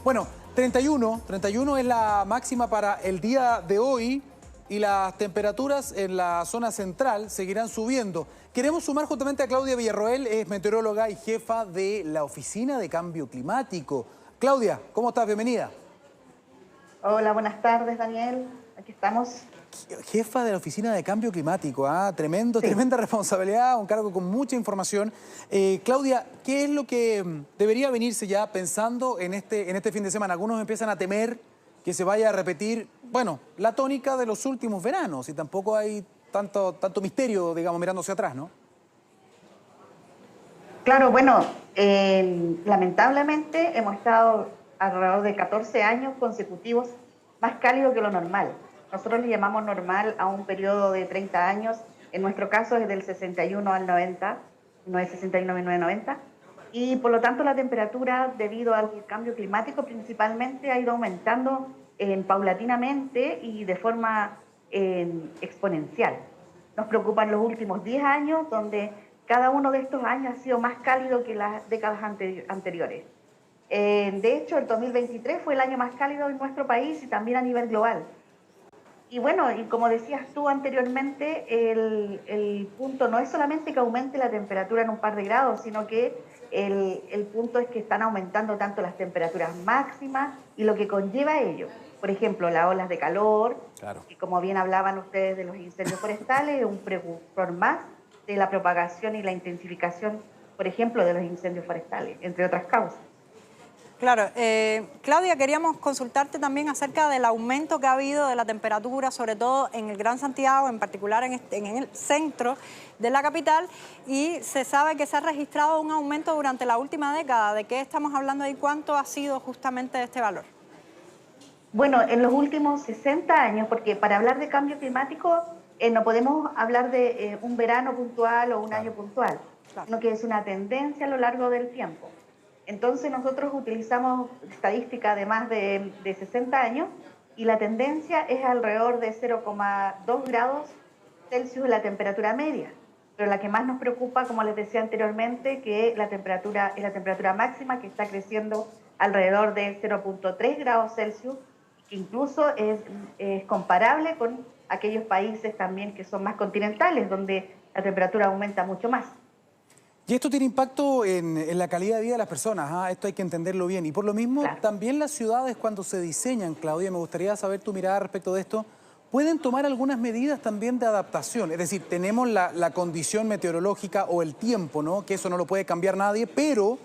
Bueno, 31 es la máxima para el día de hoy y las temperaturas en la zona central seguirán subiendo. Queremos sumar justamente a Claudia Villarroel, es meteoróloga y jefa de la Oficina de Cambio Climático. Claudia, ¿cómo estás? Bienvenida. Hola, buenas tardes, Daniel. Aquí estamos. Jefa de la Oficina de Cambio Climático, Sí. tremenda responsabilidad, un cargo con mucha información. Claudia, ¿qué es lo que debería venirse ya pensando en este fin de semana? Algunos empiezan a temer que se vaya a repetir, bueno, la tónica de los últimos veranos y tampoco hay tanto misterio, digamos, mirando hacia atrás, ¿no? Claro, bueno, lamentablemente hemos estado alrededor de 14 años consecutivos más cálido que lo normal. Nosotros le llamamos normal a un periodo de 30 años. En nuestro caso es del 61 al 90, no es 69, 1990. Y por lo tanto la temperatura, debido al cambio climático principalmente, ha ido aumentando paulatinamente y de forma exponencial. Nos preocupan los últimos 10 años, donde cada uno de estos años ha sido más cálido que las décadas anteriores. De hecho, el 2023 fue el año más cálido en nuestro país y también a nivel global. Y bueno, y como decías tú anteriormente, el punto no es solamente que aumente la temperatura en un par de grados, sino que el punto es que están aumentando tanto las temperaturas máximas y lo que conlleva ello. Por ejemplo, las olas de calor, Claro. y como bien hablaban ustedes de los incendios forestales, es un precursor más de la propagación y la intensificación, por ejemplo, de los incendios forestales, entre otras causas. Claro, Claudia, queríamos consultarte también acerca del aumento que ha habido de la temperatura, sobre todo en el Gran Santiago, en particular en el centro de la capital, y se sabe que se ha registrado un aumento durante la última década. ¿De qué estamos hablando y cuánto ha sido justamente este valor? Bueno, en los últimos 60 años, porque para hablar de cambio climático no podemos hablar de un verano puntual o un Claro. año puntual, Claro. sino que es una tendencia a lo largo del tiempo. Entonces nosotros utilizamos estadística de más de 60 años y la tendencia es alrededor de 0,2 grados Celsius la temperatura media. Pero la que más nos preocupa, como les decía anteriormente, que la temperatura es la temperatura máxima que está creciendo alrededor de 0,3 grados Celsius, que incluso es comparable con aquellos países también que son más continentales, donde la temperatura aumenta mucho más. Y esto tiene impacto en la calidad de vida de las personas, esto hay que entenderlo bien. Y por lo mismo, Claro. también las ciudades cuando se diseñan, Claudia, me gustaría saber tu mirada respecto de esto, pueden tomar algunas medidas también de adaptación. Es decir, tenemos la condición meteorológica o el tiempo, ¿no? Que eso no lo puede cambiar nadie, pero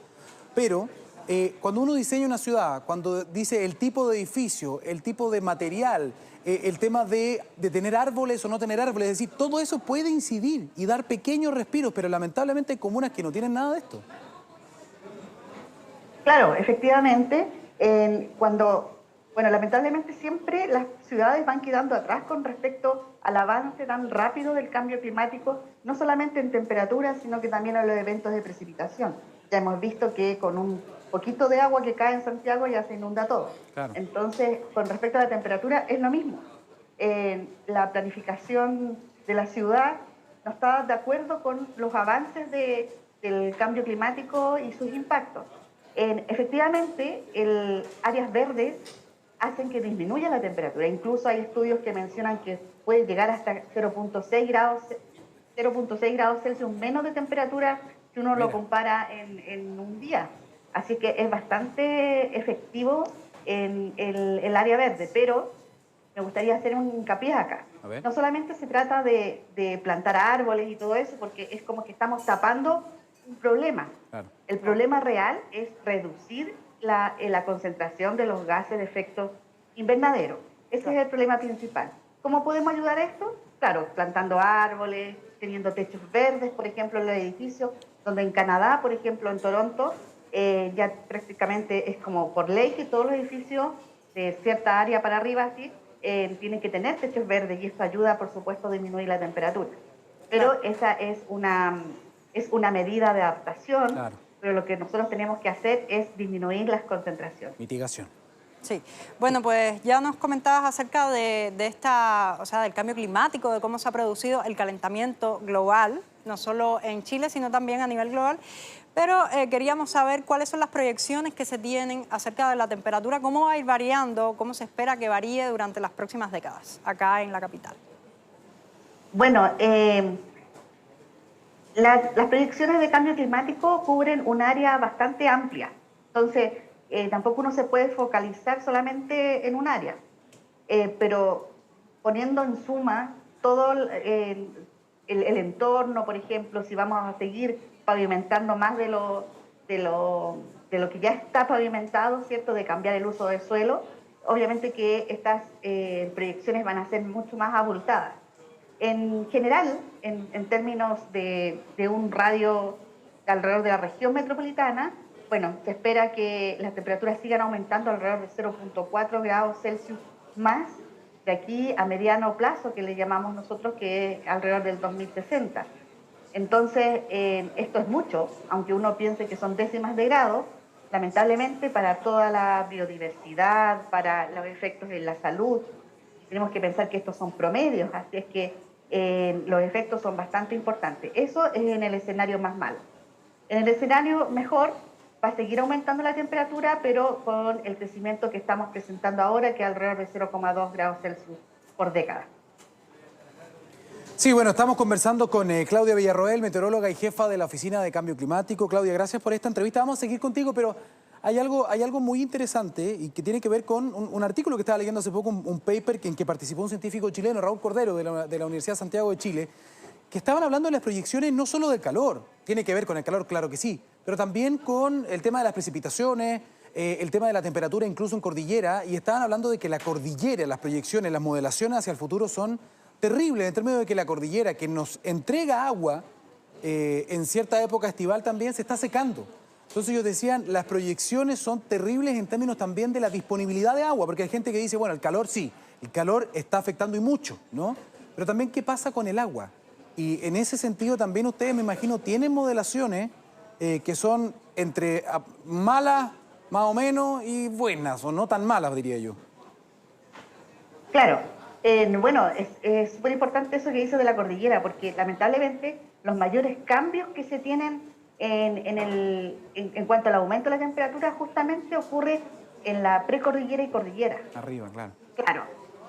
cuando uno diseña una ciudad, cuando dice el tipo de edificio, el tipo de material, el tema de tener árboles o no tener árboles, es decir, todo eso puede incidir y dar pequeños respiros, pero lamentablemente hay comunas que no tienen nada de esto. Claro, efectivamente, bueno, lamentablemente siempre las ciudades van quedando atrás con respecto al avance tan rápido del cambio climático, no solamente en temperatura, sino que también en los eventos de precipitación. Ya hemos visto que con un poquito de agua que cae en Santiago ya se inunda todo. Claro. Entonces, con respecto a la temperatura, es lo mismo. La planificación de la ciudad no está de acuerdo con los avances del cambio climático y sus impactos. Efectivamente, áreas verdes hacen que disminuya la temperatura. Incluso hay estudios que mencionan que puede llegar hasta 0,6 grados Celsius menos de temperatura si uno lo Mira. compara en un día. Así que es bastante efectivo en el área verde, pero me gustaría hacer un hincapié acá. A ver. No solamente se trata de plantar árboles y todo eso, porque es como que estamos tapando un problema. Claro. El problema real es reducir la concentración de los gases de efecto invernadero. Ese es el problema principal. ¿Cómo podemos ayudar a esto? Claro, plantando árboles, teniendo techos verdes, por ejemplo, en los edificios, donde en Canadá, por ejemplo, en Toronto, ya prácticamente es como por ley que todos los edificios de cierta área para arriba así, tienen que tener techos verdes y esto ayuda, por supuesto, a disminuir la temperatura. Pero Claro. esa es una medida de adaptación, Claro. pero lo que nosotros tenemos que hacer es disminuir las concentraciones. Mitigación. Sí, bueno, pues ya nos comentabas acerca o sea, del cambio climático, de cómo se ha producido el calentamiento global, no solo en Chile, sino también a nivel global. Pero queríamos saber cuáles son las proyecciones que se tienen acerca de la temperatura, cómo va a ir variando, cómo se espera que varíe durante las próximas décadas acá en la capital. Bueno, las proyecciones de cambio climático cubren un área bastante amplia, entonces tampoco uno se puede focalizar solamente en un área, pero poniendo en suma todo el entorno, por ejemplo, si vamos a seguir pavimentando más de lo que ya está pavimentado, ¿cierto?, de cambiar el uso del suelo, obviamente que estas proyecciones van a ser mucho más abultadas. En general, en términos de un radio alrededor de la región metropolitana, bueno, se espera que las temperaturas sigan aumentando alrededor de 0,4 grados Celsius más de aquí a mediano plazo, que le llamamos nosotros, que es alrededor del 2060. Entonces, esto es mucho, aunque uno piense que son décimas de grado, lamentablemente para toda la biodiversidad, para los efectos en la salud, tenemos que pensar que estos son promedios, así es que los efectos son bastante importantes. Eso es en el escenario más malo. En el escenario mejor va a seguir aumentando la temperatura, pero con el crecimiento que estamos presentando ahora, que es alrededor de 0,2 grados Celsius por década. Sí, bueno, estamos conversando con Claudia Villarroel, meteoróloga y jefa de la Oficina de Cambio Climático. Claudia, gracias por esta entrevista. Vamos a seguir contigo, pero hay algo muy interesante y que tiene que ver con un artículo que estaba leyendo hace poco, un paper en que participó un científico chileno, Raúl Cordero, de la Universidad de Santiago de Chile, que estaban hablando de las proyecciones no solo del calor, tiene que ver con el calor, claro que sí, pero también con el tema de las precipitaciones, el tema de la temperatura incluso en cordillera, y estaban hablando de que la cordillera, las proyecciones, las modelaciones hacia el futuro son terribles, en términos de que la cordillera que nos entrega agua en cierta época estival también se está secando. Entonces ellos decían, las proyecciones son terribles en términos también de la disponibilidad de agua, porque hay gente que dice, bueno, el calor sí, el calor está afectando y mucho, ¿no? Pero también, ¿qué pasa con el agua? Y en ese sentido también ustedes, me imagino, tienen modelaciones que son entre malas, más o menos, y buenas, o no tan malas, diría yo. Claro, bueno, es súper importante eso que dice de la cordillera, porque lamentablemente los mayores cambios que se tienen en cuanto al aumento de la temperatura justamente ocurre en la precordillera y cordillera. Arriba, claro. Claro,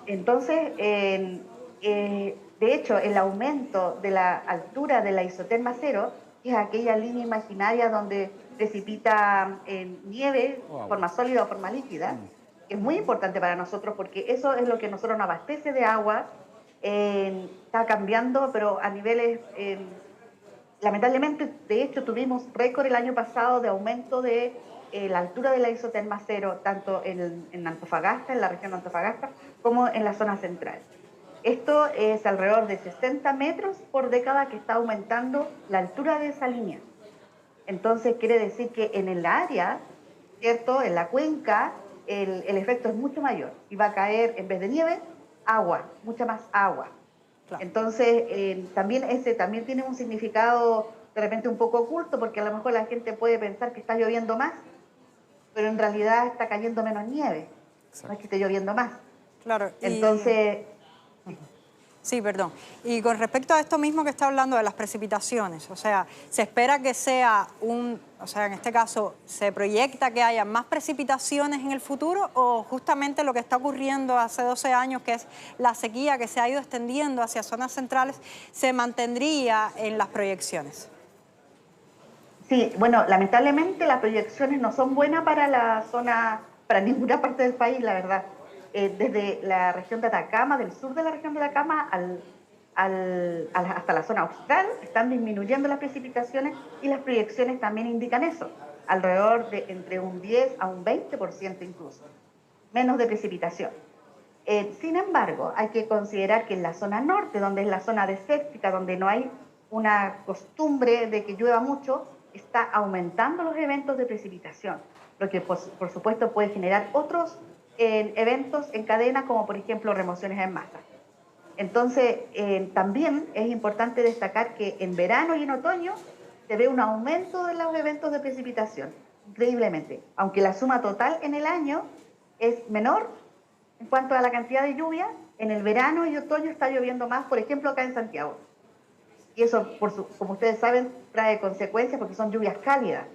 entonces, de hecho, el aumento de la altura de la isoterma cero, que es aquella línea imaginaria donde precipita nieve, forma sólida o forma líquida, es muy importante para nosotros porque eso es lo que nosotros nos abastece de agua, está cambiando, pero a niveles, lamentablemente, de hecho, tuvimos récord el año pasado de aumento de la altura de la isoterma cero, tanto en Antofagasta, en la región de Antofagasta, como en la zona central. Esto es alrededor de 60 metros por década que está aumentando la altura de esa línea. Entonces quiere decir que en el área, ¿cierto?, en la cuenca, el efecto es mucho mayor y va a caer, en vez de nieve, agua, mucha más agua. Claro. Entonces también tiene un significado de repente un poco oculto, porque a lo mejor la gente puede pensar que está lloviendo más, pero en realidad está cayendo menos nieve. Exacto. No es que esté lloviendo más. Claro. Entonces... Sí, perdón. Y con respecto a esto mismo que está hablando de las precipitaciones, o sea, ¿se espera que sea o sea, en este caso, se proyecta que haya más precipitaciones en el futuro o justamente lo que está ocurriendo hace 12 años, que es la sequía que se ha ido extendiendo hacia zonas centrales, se mantendría en las proyecciones? Sí, bueno, lamentablemente las proyecciones no son buenas para la zona, para ninguna parte del país, la verdad. Desde la región de Atacama, del sur de la región de Atacama, hasta la zona austral, están disminuyendo las precipitaciones y las proyecciones también indican eso, alrededor de entre un 10 a un 20% incluso, menos de precipitación. Sin embargo, hay que considerar que en la zona norte, donde es la zona desértica, donde no hay una costumbre de que llueva mucho, está aumentando los eventos de precipitación, lo que por supuesto puede generar otros eventos en cadena, como por ejemplo remociones en masa. Entonces, también es importante destacar que en verano y en otoño se ve un aumento de los eventos de precipitación, increíblemente, aunque la suma total en el año es menor en cuanto a la cantidad de lluvia. En el verano y otoño está lloviendo más, por ejemplo, acá en Santiago. y eso, como ustedes saben, trae consecuencias porque son lluvias cálidas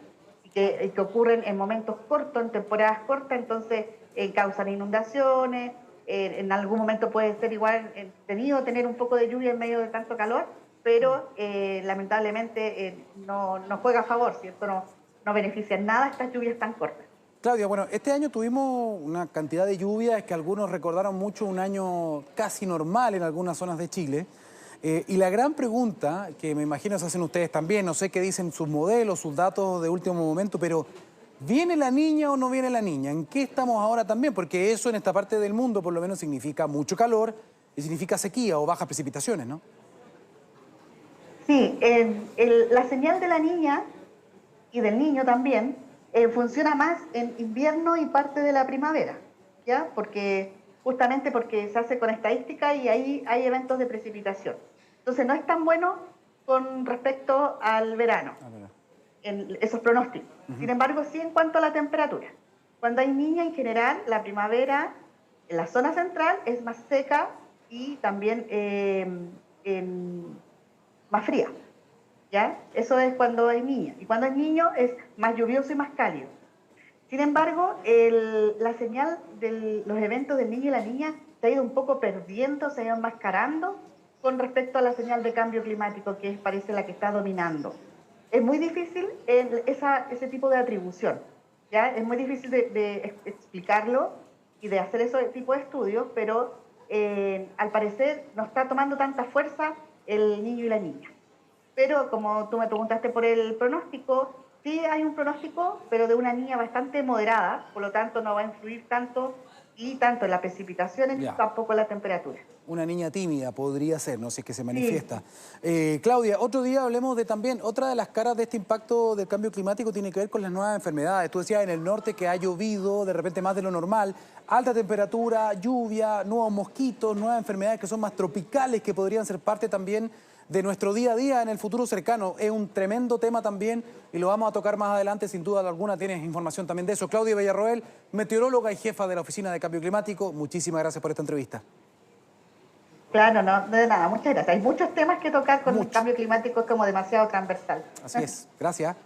y que ocurren en momentos cortos, en temporadas cortas, entonces causan inundaciones, en algún momento puede ser igual entretenido tener un poco de lluvia en medio de tanto calor, pero lamentablemente no juega a favor, ¿cierto? No beneficia en nada estas lluvias tan cortas. Claudia, bueno, este año tuvimos una cantidad de lluvias que algunos recordaron mucho un año casi normal en algunas zonas de Chile. Y la gran pregunta, que me imagino se hacen ustedes también, no sé qué dicen sus modelos, sus datos de último momento, pero ¿viene la niña o no viene la niña? ¿En qué estamos ahora también? Porque eso en esta parte del mundo por lo menos significa mucho calor y significa sequía o bajas precipitaciones, ¿no? Sí, la señal de la niña y del niño también funciona más en invierno y parte de la primavera, ¿ya? Justamente porque se hace con estadística y ahí hay eventos de precipitación. Entonces no es tan bueno con respecto al verano, en esos pronósticos. Sin embargo, sí en cuanto a la temperatura. Cuando hay niña, en general, la primavera en la zona central es más seca y también más fría, ¿ya? Eso es cuando es niña. Y cuando es niño es más lluvioso y más cálido. Sin embargo, la señal de los eventos del niño y la niña se ha ido un poco perdiendo, se ha ido enmascarando con respecto a la señal de cambio climático, que parece la que está dominando. Es muy difícil ese tipo de atribución, ¿ya? Es muy difícil de explicarlo y de hacer ese tipo de estudios, pero al parecer no está tomando tanta fuerza el niño y la niña. Pero como tú me preguntaste por el pronóstico, sí hay un pronóstico, pero de una niña bastante moderada, por lo tanto no va a influir tanto en la precipitación y tampoco en la temperatura. Una niña tímida podría ser, no sé si es que se manifiesta. Sí. Claudia, otro día hablemos de también, otra de las caras de este impacto del cambio climático tiene que ver con las nuevas enfermedades. Tú decías en el norte que ha llovido de repente más de lo normal, alta temperatura, lluvia, nuevos mosquitos, nuevas enfermedades que son más tropicales, que podrían ser parte también de nuestro día a día en el futuro cercano. Es un tremendo tema también y lo vamos a tocar más adelante, sin duda alguna. Tienes información también de eso. Claudia Villarroel, meteoróloga y jefa de la Oficina de Cambio Climático, muchísimas gracias por esta entrevista. Claro, no, de nada, muchas gracias. Hay muchos temas que tocar con el cambio climático, es como demasiado transversal. Así es, gracias.